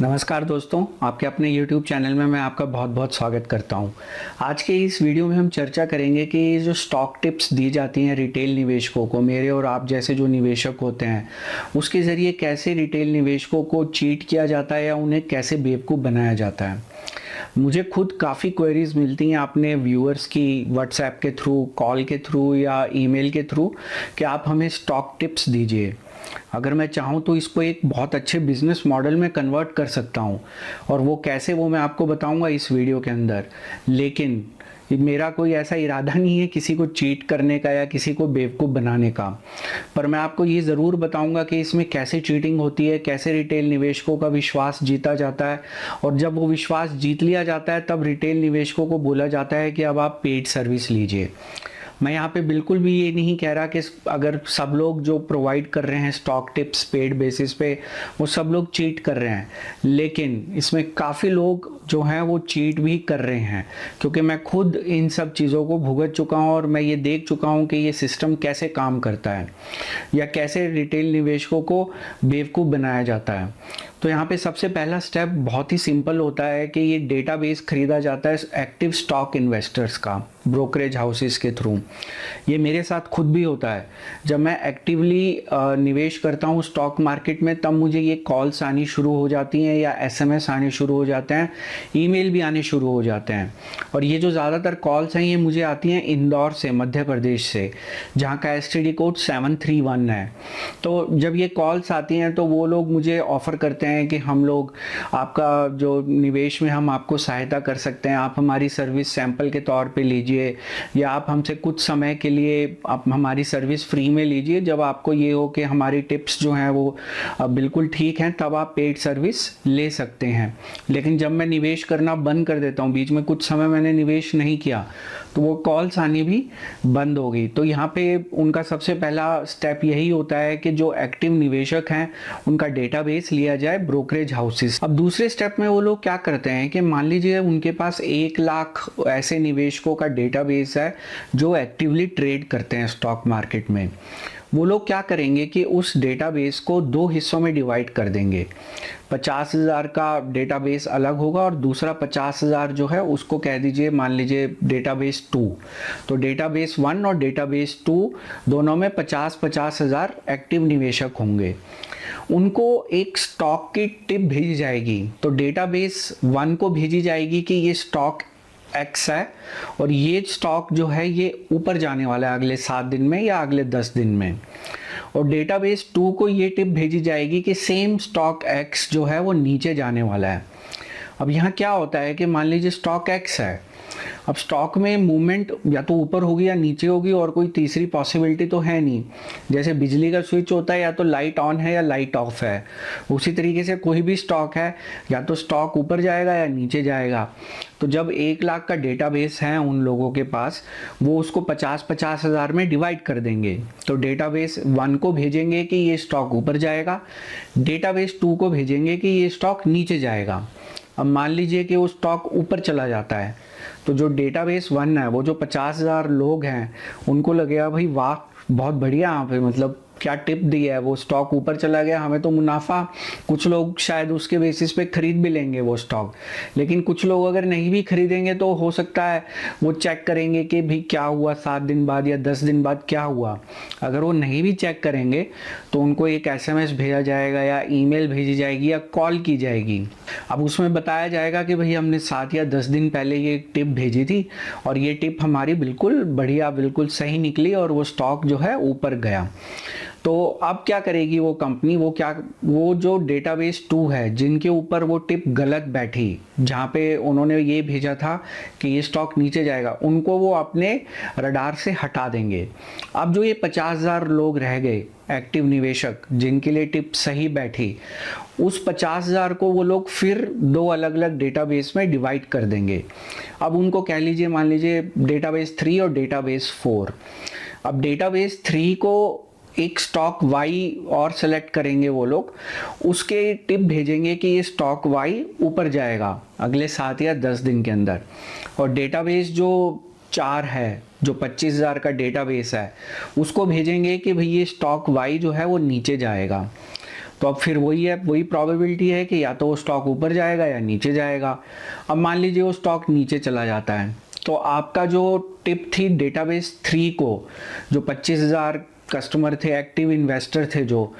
नमस्कार दोस्तों, आपके अपने YouTube चैनल में मैं आपका बहुत बहुत स्वागत करता हूं। आज के इस वीडियो में हम चर्चा करेंगे कि जो स्टॉक टिप्स दी जाती हैं रिटेल निवेशकों को, मेरे और आप जैसे जो निवेशक होते हैं, उसके ज़रिए कैसे रिटेल निवेशकों को चीट किया जाता है या उन्हें कैसे बेवकूफ़ बनाया जाता है। मुझे खुद काफ़ी क्वेरीज मिलती हैं अपने व्यूअर्स की व्हाट्सएप के थ्रू, कॉल के थ्रू या ईमेल के थ्रू कि आप हमें स्टॉक टिप्स दीजिए। अगर मैं चाहूँ तो इसको एक बहुत अच्छे बिजनेस मॉडल में कन्वर्ट कर सकता हूँ, और वो कैसे वो मैं आपको बताऊँगा इस वीडियो के अंदर। लेकिन मेरा कोई ऐसा इरादा नहीं है किसी को चीट करने का या किसी को बेवकूफ़ बनाने का, पर मैं आपको ये ज़रूर बताऊंगा कि इसमें कैसे चीटिंग होती है, कैसे रिटेल निवेशकों का विश्वास जीता जाता है, और जब वो विश्वास जीत लिया जाता है तब रिटेल निवेशकों को बोला जाता है कि अब आप पेड सर्विस लीजिए। मैं यहाँ पे बिल्कुल भी ये नहीं कह रहा कि अगर सब लोग जो प्रोवाइड कर रहे हैं स्टॉक टिप्स पेड बेसिस पे वो सब लोग चीट कर रहे हैं, लेकिन इसमें काफ़ी लोग जो हैं वो चीट भी कर रहे हैं, क्योंकि मैं खुद इन सब चीज़ों को भुगत चुका हूँ और मैं ये देख चुका हूँ कि ये सिस्टम कैसे काम करता है या कैसे रिटेल निवेशकों को बेवकूफ़ बनाया जाता है। तो यहाँ पे सबसे पहला स्टेप बहुत ही सिंपल होता है कि ये डेटाबेस खरीदा जाता है एक्टिव स्टॉक इन्वेस्टर्स का ब्रोकरेज हाउसेस के थ्रू। ये मेरे साथ खुद भी होता है। जब मैं एक्टिवली निवेश करता हूँ स्टॉक मार्केट में, तब मुझे ये कॉल्स आनी शुरू हो जाती हैं या एसएमएस आने शुरू हो जाते हैं, ईमेल भी आने शुरू हो जाते हैं। और ये जो ज़्यादातर कॉल्स हैं ये मुझे आती हैं इंदौर से, मध्य प्रदेश से, जहाँ का एसटीडी कोड 731 है। तो जब ये कॉल्स आती हैं तो वो लोग मुझे ऑफ़र करते हैं कि हम लोग आपका जो निवेश में हम आपको सहायता कर सकते हैं, आप हमारी सर्विस सैंपल के तौर पे लीजिए, या आप हमसे कुछ समय के लिए आप हमारी सर्विस फ्री में लीजिए। जब आपको ये हो कि हमारी टिप्स जो हैं वो बिल्कुल ठीक हैं, तब आप पेड सर्विस ले सकते हैं। लेकिन जब मैं निवेश करना बंद कर देता हूँ, बीच में कुछ समय मैंने निवेश नहीं किया, तो वो कॉल्स आनी भी बंद हो गई। तो यहाँ पे उनका सबसे पहला स्टेप यही होता है कि जो एक्टिव निवेशक हैं उनका डेटाबेस लिया जाए ब्रोकरेज हाउसेस। अब दूसरे स्टेप में वो लोग क्या करते हैं कि मान लीजिए उनके पास 1 लाख ऐसे निवेशकों का डेटाबेस है जो एक्टिवली ट्रेड करते हैं स्टॉक मार्केट में। वो लोग क्या करेंगे कि उस डेटाबेस को 2 हिस्सों में डिवाइड कर देंगे। 50,000 का डेटाबेस अलग होगा और दूसरा 50,000 जो है उसको कह दीजिए, मान लीजिए डेटाबेस 2। तो डेटाबेस 1 और डेटाबेस 2 दोनों में 50,000 एक्टिव निवेशक होंगे। उनको एक स्टॉक की टिप भेजी जाएगी, तो डेटाबेस 1 को भेजी जाएगी कि ये स्टॉक एक्स है और ये स्टॉक जो है ये ऊपर जाने वाला है अगले 7 दिन में या अगले 10 दिन में। और डेटाबेस 2 को ये टिप भेजी जाएगी कि सेम स्टॉक एक्स जो है वो नीचे जाने वाला है। अब यहाँ क्या होता है कि मान लीजिए स्टॉक एक्स है, अब स्टॉक में मूवमेंट या तो ऊपर होगी या नीचे होगी, और कोई तीसरी पॉसिबिलिटी तो है नहीं। जैसे बिजली का स्विच होता है, या तो लाइट ऑन है या लाइट ऑफ है, उसी तरीके से कोई भी स्टॉक है, या तो स्टॉक ऊपर जाएगा या नीचे जाएगा। तो जब 1 लाख का डेटाबेस है उन लोगों के पास, वो उसको 50-50 हज़ार में डिवाइड कर देंगे। तो डेटाबेस 1 को भेजेंगे कि ये स्टॉक ऊपर जाएगा, डेटाबेस 2 को भेजेंगे कि ये स्टॉक नीचे जाएगा। अब मान लीजिए कि वो स्टॉक ऊपर चला जाता है, तो जो डेटाबेस 1 है, वो जो 50,000 लोग हैं, उनको लगेगा भाई वाह बहुत बढ़िया, यहाँ पे मतलब क्या टिप दी है, वो स्टॉक ऊपर चला गया, हमें तो मुनाफा। कुछ लोग शायद उसके बेसिस पे खरीद भी लेंगे वो स्टॉक, लेकिन कुछ लोग अगर नहीं भी खरीदेंगे तो हो सकता है वो चेक करेंगे कि भी क्या हुआ 7 दिन बाद या 10 दिन बाद क्या हुआ। अगर वो नहीं भी चेक करेंगे तो उनको एक एसएमएस भेजा जाएगा या ईमेल भेजी जाएगी या कॉल की जाएगी। अब उसमें बताया जाएगा कि भाई हमने 7 या 10 दिन पहले ये टिप भेजी थी और ये टिप हमारी बिल्कुल बढ़िया, बिल्कुल सही निकली और वो स्टॉक जो है ऊपर गया। तो अब क्या करेगी वो कंपनी, वो जो डेटाबेस 2 है जिनके ऊपर वो टिप गलत बैठी, जहाँ पे उन्होंने ये भेजा था कि ये स्टॉक नीचे जाएगा, उनको वो अपने रडार से हटा देंगे। अब जो ये 50,000 लोग रह गए एक्टिव निवेशक जिनके लिए टिप सही बैठी, उस 50,000 को वो लोग फिर 2 अलग अलग डेटाबेस में डिवाइड कर देंगे। अब उनको कह लीजिए, मान लीजिए डेटाबेस 3 और डेटाबेस 4। अब डेटाबेस 3 को एक स्टॉक वाई और सेलेक्ट करेंगे वो लोग, उसके टिप भेजेंगे कि ये स्टॉक वाई ऊपर जाएगा अगले 7 या 10 दिन के अंदर। और डेटाबेस जो 4 है, जो 25,000 का डेटाबेस है, उसको भेजेंगे कि भाई ये स्टॉक वाई जो है वो नीचे जाएगा। तो अब फिर वही है, वही प्रोबेबिलिटी है कि या तो वो स्टॉक ऊपर जाएगा या नीचे जाएगा। अब मान लीजिए वो स्टॉक नीचे चला जाता है, तो आपका जो टिप थी डेटाबेस 3 को, जो 25,000 कस्टमर थे, एक्टिव इन्वेस्टर थे, जो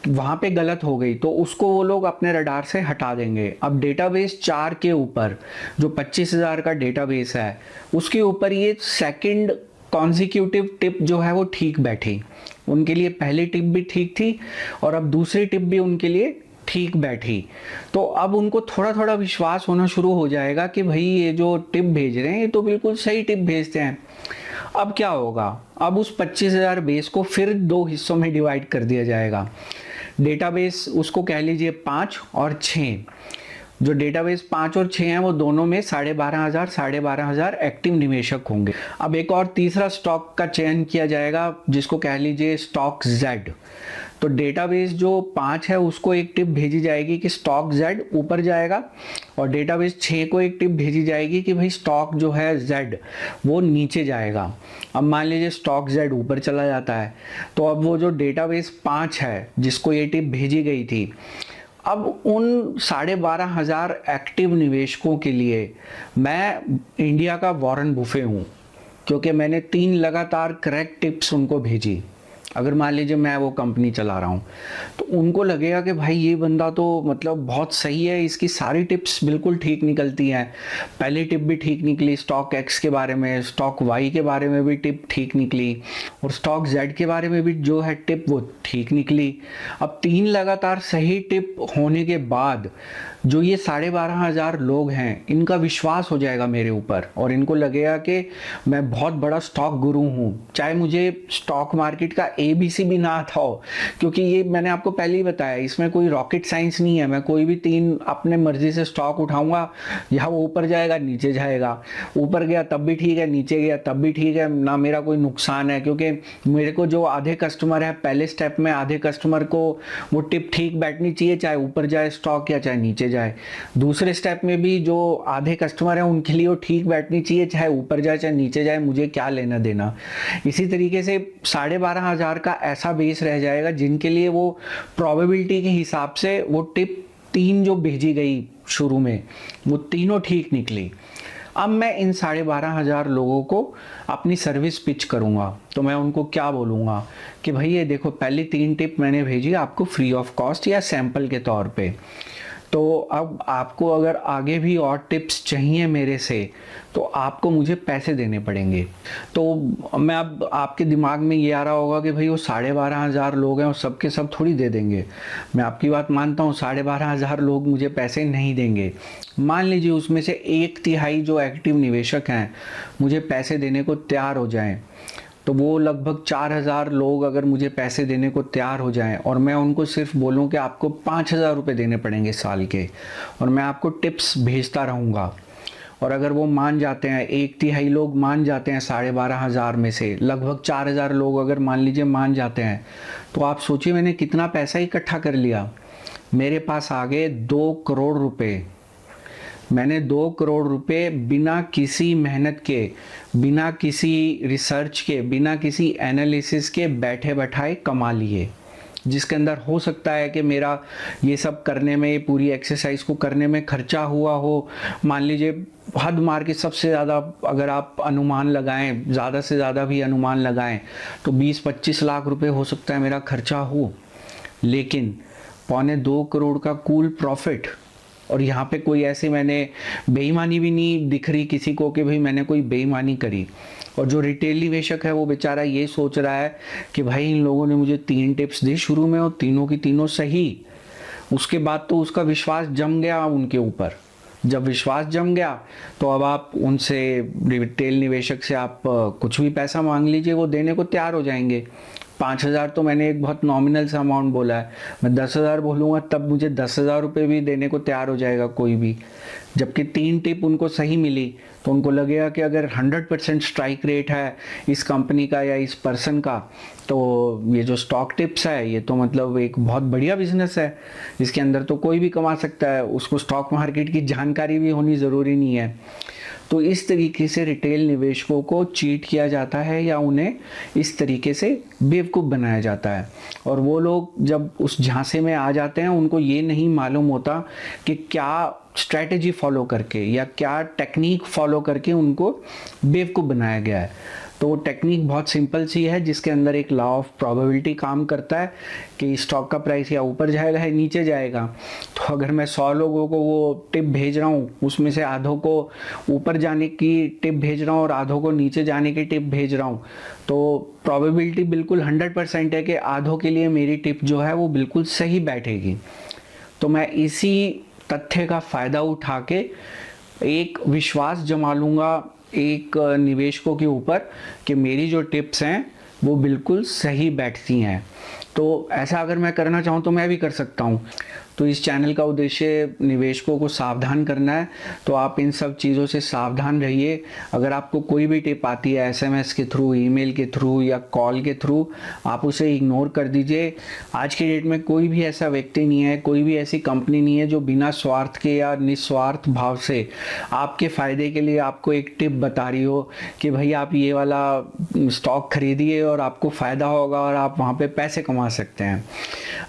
वहाँ पे गलत हो गई, तो उसको वो लोग अपने रडार से हटा देंगे। अब डेटाबेस 4 के ऊपर जो 25,000 का डेटाबेस है, उसके ऊपर ये सेकंड कॉन्जिक्यूटिव टिप जो है वो ठीक बैठी। उनके लिए पहली टिप भी ठीक थी और अब दूसरी टिप भी उनके लिए ठीक बैठी। तो अब उनको थोड़ा थोड़ा विश्वास होना शुरू हो जाएगा कि भाई ये जो टिप भेज रहे हैं ये तो बिल्कुल सही टिप भेजते हैं। अब क्या होगा, अब उस 25,000 बेस को फिर 2 हिस्सों में डिवाइड कर दिया जाएगा। डेटाबेस उसको कह लीजिए 5 और 6। जो डेटाबेस 5 और 6 हैं वो दोनों में 12,500 एक्टिव निवेशक होंगे। अब एक और तीसरा स्टॉक का चयन किया जाएगा जिसको कह लीजिए स्टॉक Z। तो डेटाबेस जो 5 है उसको एक टिप भेजी जाएगी कि स्टॉक Z ऊपर जाएगा, और डेटाबेस 6 को एक टिप भेजी जाएगी कि भाई स्टॉक जो है Z वो नीचे जाएगा। अब मान लीजिए स्टॉक Z ऊपर चला जाता है, तो अब वो जो डेटाबेस 5 है जिसको ये टिप भेजी गई थी, अब उन 12,500 एक्टिव निवेशकों के लिए मैं इंडिया का वॉरेन बुफे हूँ, क्योंकि मैंने 3 लगातार करेक्ट टिप्स उनको भेजी। अगर मान लीजिए मैं वो कंपनी चला रहा हूँ, तो उनको लगेगा कि भाई ये बंदा तो मतलब बहुत सही है, इसकी सारी टिप्स बिल्कुल ठीक निकलती हैं। पहली टिप भी ठीक निकली, स्टॉक X के बारे में, स्टॉक Y के बारे में भी टिप ठीक निकली, और स्टॉक Z के बारे में भी जो है टिप वो ठीक निकली। अब 3 लगातार सही टिप होने के बाद जो ये 12,500 लोग हैं, इनका विश्वास हो जाएगा मेरे ऊपर, और इनको लगेगा कि मैं बहुत बड़ा स्टॉक गुरु हूँ, चाहे मुझे स्टॉक मार्केट का ABC भी ना आता हो। क्योंकि ये मैंने आपको पहले ही बताया, इसमें कोई रॉकेट साइंस नहीं है। मैं कोई भी 3 अपने मर्जी से स्टॉक उठाऊंगा, या वो ऊपर जाएगा नीचे जाएगा, ऊपर गया तब भी ठीक है, नीचे गया तब भी ठीक है, ना मेरा कोई नुकसान है। क्योंकि मेरे को जो आधे कस्टमर है, पहले स्टेप में आधे कस्टमर को वो टिप ठीक बैठनी चाहिए, चाहे ऊपर जाए स्टॉक या चाहे नीचे जाए। दूसरे स्टेप में भी जो आधे कस्टमर हैं उनके लिए वो ठीक बैठनी चाहिए, चाहे ऊपर जाए चाहे नीचे जाए, मुझे क्या लेना देना। इसी तरीके से 12,500 का ऐसा बेस रह जाएगा जिनके लिए वो प्रोबेबिलिटी के हिसाब से वो टिप 3 जो भेजी गई शुरू में, वो तीनों ठीक निकली। अब मैं इन 12,500 लोगों को अपनी सर्विस पिच करूंगा, तो मैं उनको क्या बोलूँगा कि भाई ये देखो, पहली 3 टिप मैंने भेजी आपको फ्री ऑफ कॉस्ट या सैंपल के तौर पे, तो अब आपको अगर आगे भी और टिप्स चाहिए मेरे से, तो आपको मुझे पैसे देने पड़ेंगे। तो मैं अब आपके दिमाग में ये आ रहा होगा कि भाई वो 12,500 लोग हैं, वो सब के सब थोड़ी दे देंगे। मैं आपकी बात मानता हूँ, 12,500 लोग मुझे पैसे नहीं देंगे। मान लीजिए उसमें से 1/3 जो एक्टिव निवेशक हैं मुझे पैसे देने को तैयार हो जाएं, तो वो लगभग 4,000 लोग अगर मुझे पैसे देने को तैयार हो जाएं, और मैं उनको सिर्फ बोलूं कि आपको 5,000 रुपये देने पड़ेंगे साल के, और मैं आपको टिप्स भेजता रहूँगा, और अगर वो मान जाते हैं, 1/3 लोग मान जाते हैं 12,500 में से, लगभग 4,000 लोग अगर मान लीजिए मान जाते हैं, तो आप सोचिए मैंने कितना पैसा इकट्ठा कर लिया। मेरे पास आ गए 2 करोड़ रुपये। मैंने 2 करोड़ रुपए बिना किसी मेहनत के, बिना किसी रिसर्च के, बिना किसी एनालिसिस के बैठे बैठाए कमा लिए, जिसके अंदर हो सकता है कि मेरा ये सब करने में, ये पूरी एक्सरसाइज को करने में खर्चा हुआ हो, मान लीजिए हद मार के सबसे ज़्यादा अगर आप अनुमान लगाएं, ज़्यादा से ज़्यादा भी अनुमान लगाएं, तो 20-25 लाख रुपए हो सकता है मेरा खर्चा हो, लेकिन 2.25 करोड़ का कूल प्रॉफिट। और यहाँ पे कोई ऐसे मैंने बेईमानी भी नहीं दिख रही किसी को कि भाई मैंने कोई बेईमानी करी। और जो रिटेल निवेशक है वो बेचारा ये सोच रहा है कि भाई इन लोगों ने मुझे 3 टिप्स दी शुरू में और तीनों की तीनों सही, उसके बाद तो उसका विश्वास जम गया उनके ऊपर। जब विश्वास जम गया तो अब आप उनसे, रिटेल निवेशक से आप कुछ भी पैसा मांग लीजिए, वो देने को तैयार हो जाएंगे। 5,000 तो मैंने एक बहुत नॉमिनल सा अमाउंट बोला है, मैं 10,000 बोलूँगा तब मुझे 10,000 रुपये भी देने को तैयार हो जाएगा कोई भी। जबकि 3 टिप उनको सही मिली तो उनको लगेगा कि अगर 100% स्ट्राइक रेट है इस कंपनी का या इस पर्सन का, तो ये जो स्टॉक टिप्स है ये तो मतलब एक बहुत बढ़िया बिजनेस है, इसके अंदर तो कोई भी कमा सकता है, उसको स्टॉक मार्केट की जानकारी भी होनी ज़रूरी नहीं है। तो इस तरीके से रिटेल निवेशकों को चीट किया जाता है या उन्हें इस तरीके से बेवकूफ़ बनाया जाता है। और वो लोग जब उस झांसे में आ जाते हैं, उनको ये नहीं मालूम होता कि क्या स्ट्रैटेजी फॉलो करके या क्या टेक्निक फॉलो करके उनको बेवकूफ़ बनाया गया है। तो टेक्निक बहुत सिंपल सी है, जिसके अंदर एक लॉ ऑफ प्रोबेबिलिटी काम करता है कि स्टॉक का प्राइस या ऊपर जाएगा या नीचे जाएगा। तो अगर मैं 100 लोगों को वो टिप भेज रहा हूँ, उसमें से आधों को ऊपर जाने की टिप भेज रहा हूँ और आधों को नीचे जाने की टिप भेज रहा हूँ, तो प्रोबेबिलिटी बिल्कुल 100% है कि आधों के लिए मेरी टिप जो है वो बिल्कुल सही बैठेगी। तो मैं इसी तथ्य का फ़ायदा उठा के एक विश्वास जमा लूँगा एक निवेशकों के ऊपर कि मेरी जो टिप्स हैं वो बिल्कुल सही बैठती हैं। तो ऐसा अगर मैं करना चाहूँ तो मैं भी कर सकता हूँ। तो इस चैनल का उद्देश्य निवेशकों को सावधान करना है, तो आप इन सब चीज़ों से सावधान रहिए। अगर आपको कोई भी टिप आती है एसएमएस के थ्रू, ईमेल के थ्रू या कॉल के थ्रू, आप उसे इग्नोर कर दीजिए। आज के डेट में कोई भी ऐसा व्यक्ति नहीं है, कोई भी ऐसी कंपनी नहीं है जो बिना स्वार्थ के या निस्वार्थ भाव से आपके फ़ायदे के लिए आपको एक टिप बता रही हो कि भाई आप ये वाला स्टॉक खरीदिए और आपको फ़ायदा होगा और आप वहाँ पे पैसे कमा सकते हैं।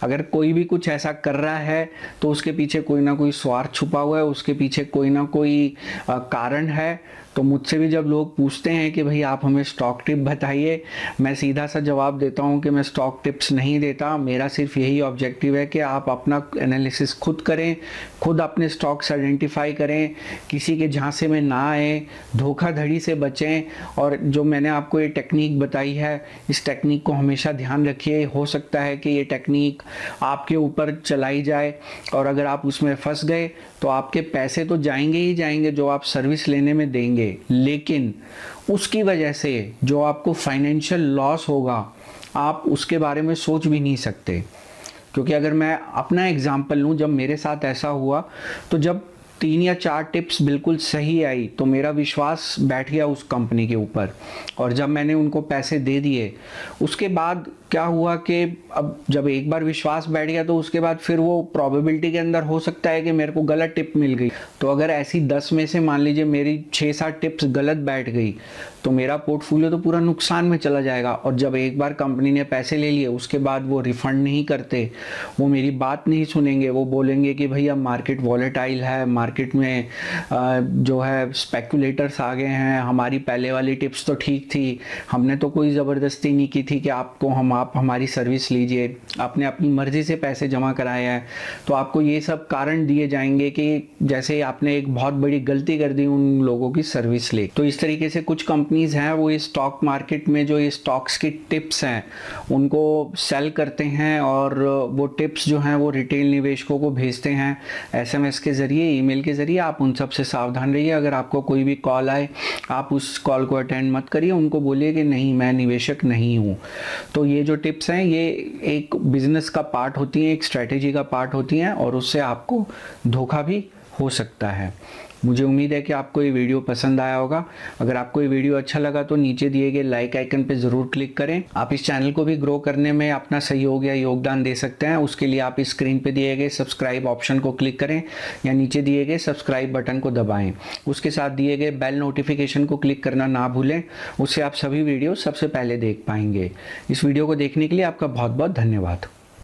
अगर कोई भी कुछ ऐसा कर रहा है तो उसके पीछे कोई ना कोई स्वार्थ छुपा हुआ है, उसके पीछे कोई ना कोई कारण है। तो मुझसे भी जब लोग पूछते हैं कि भाई आप हमें स्टॉक टिप बताइए, मैं सीधा सा जवाब देता हूं कि मैं स्टॉक टिप्स नहीं देता। मेरा सिर्फ यही ऑब्जेक्टिव है कि आप अपना एनालिसिस खुद करें, खुद अपने स्टॉक्स आइडेंटिफाई करें, किसी के झांसे में ना आए, धोखाधड़ी से बचें। और जो मैंने आपको ये टेक्निक बताई है, इस टेक्निक को हमेशा ध्यान रखिए। हो सकता है कि ये टेक्निक आपके ऊपर चलाई जाए और अगर आप उसमें फंस गए तो आपके पैसे तो जाएंगे ही जाएंगे जो आप सर्विस लेने में देंगे, लेकिन उसकी वजह से जो आपको फाइनेंशियल लॉस होगा आप उसके बारे में सोच भी नहीं सकते। क्योंकि अगर मैं अपना एग्जांपल लूँ, जब मेरे साथ ऐसा हुआ तो जब 3 या 4 टिप्स बिल्कुल सही आई तो मेरा विश्वास बैठ गया उस कंपनी के ऊपर, और जब मैंने उनको पैसे दे दिए उसके बाद क्या हुआ कि अब जब एक बार विश्वास बैठ गया तो उसके बाद फिर वो प्रोबेबिलिटी के अंदर हो सकता है कि मेरे को गलत टिप मिल गई। तो अगर ऐसी 10 में से मान लीजिए मेरी 6-7 टिप्स गलत बैठ गई तो मेरा पोर्टफोलियो तो पूरा नुकसान में चला जाएगा। और जब एक बार कंपनी ने पैसे ले लिए उसके बाद वो रिफंड नहीं करते, वो मेरी बात नहीं सुनेंगे, वो बोलेंगे कि भैया मार्केट वॉलेटाइल है, मार्केट में जो है स्पेकुलेटर्स आ गए हैं, हमारी पहले वाली टिप्स तो ठीक थी, हमने तो कोई ज़बरदस्ती नहीं की थी कि आपको आप हमारी सर्विस लीजिए, आपने अपनी मर्जी से पैसे जमा कराए हैं। तो आपको ये सब कारण दिए जाएंगे कि जैसे आपने एक बहुत बड़ी गलती कर दी उन लोगों की सर्विस ले। तो इस तरीके से कुछ कंपनीज हैं वो इस स्टॉक मार्केट में जो ये स्टॉक्स की टिप्स हैं उनको सेल करते हैं और वो टिप्स जो हैं वो रिटेल निवेशकों को भेजते हैं एसएमएस के ज़रिए, ईमेल के ज़रिए। आप उन सब से सावधान रहिए। अगर आपको कोई भी कॉल आए आप उस कॉल को अटेंड मत करिए, उनको बोलिए कि नहीं मैं निवेशक नहीं हूँ। तो ये जो टिप्स हैं ये एक बिजनेस का पार्ट होती हैं, एक स्ट्रेटेजी का पार्ट होती हैं और उससे आपको धोखा भी हो सकता है। मुझे उम्मीद है कि आपको ये वीडियो पसंद आया होगा। अगर आपको ये वीडियो अच्छा लगा तो नीचे दिए गए लाइक आइकन पे ज़रूर क्लिक करें। आप इस चैनल को भी ग्रो करने में अपना सहयोग या योगदान दे सकते हैं। उसके लिए आप इस स्क्रीन पे दिए गए सब्सक्राइब ऑप्शन को क्लिक करें या नीचे दिए गए सब्सक्राइब बटन को दबाएं। उसके साथ दिए गए बेल नोटिफिकेशन को क्लिक करना ना भूलें, उससे आप सभी वीडियो सबसे पहले देख पाएंगे। इस वीडियो को देखने के लिए आपका बहुत बहुत धन्यवाद।